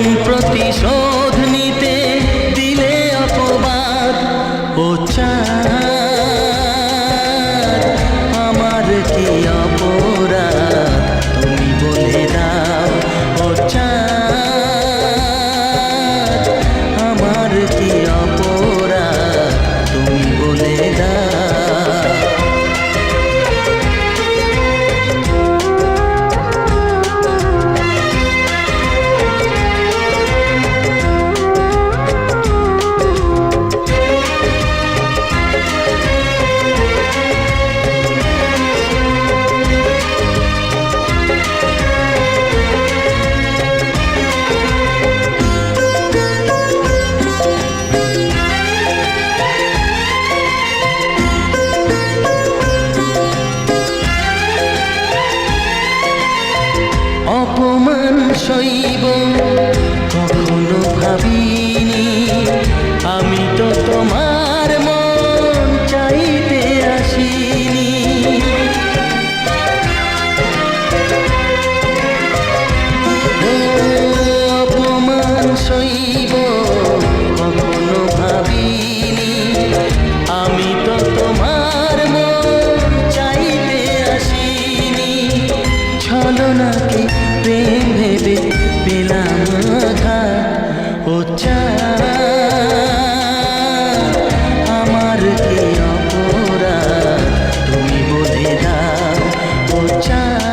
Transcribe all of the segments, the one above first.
কোন প্রতিশোধ নিতে দিলে অপবাদ। ও চাঁদ আমার কি অপরাধ তুমি বলে দাও। ও চাঁদ আমার কি অপরাধ তুমি বলে দাও। অপমান সইব কখনো ভাবিনি, আমি তো তোমার মন চাইতে আসিনি। অপমান সইব কখনো ভাবিনি, আমি তো তোমার মন চাইতে আসিনি। ছলনাকে প্রেম ভেবে পেলাম আঘাত। ও চাঁদ আমার কি অপরাধ তুমি বলে দাও। ও চাঁদ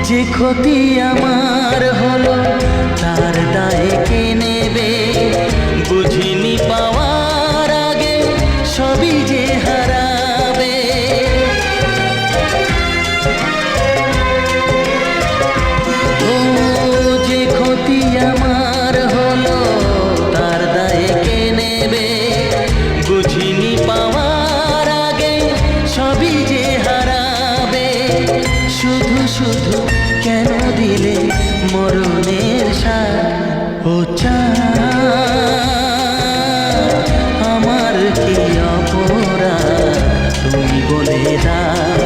যে ক্ষতি আমার হলো তার দায় কে নেবে। বুঝিনি পাওয়ার আগে সবই যে হারাবে। ও যে ক্ষতি আমার হলো তার দায় কে নেবে। বুঝিনি পাওয়ার আগে সবই যে হারাবে। শুধু শুধু কেন দিলে মরণের স্বাদ। ও চাঁদ আমার কি অপরাধ তুমি বলে দাও।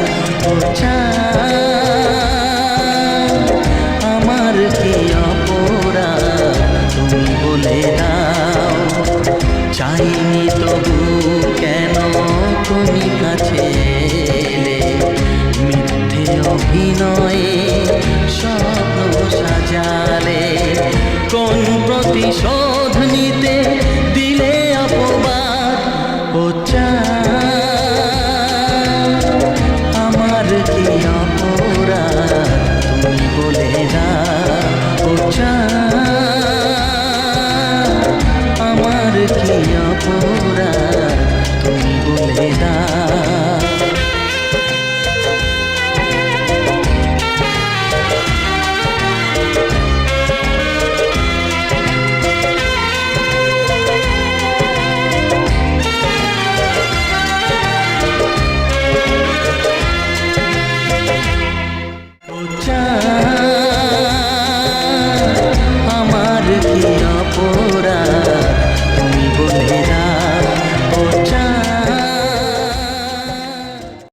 ও চাঁদ আমার কি অপরাধ তুমি বলে দাও। চাইনি তবু কেন তুমি কাছে এলে, মিথ্যে অভিনয়ে স্বপ্ন সাজালে। কোন প্রতিশোধ নিতে দিলে অপবাদ। ও চাঁদ আমার কি অপরাধ তুমি বলে দাও। ও চাঁদ আমার কি অপরাধ তুমি বলে দাও।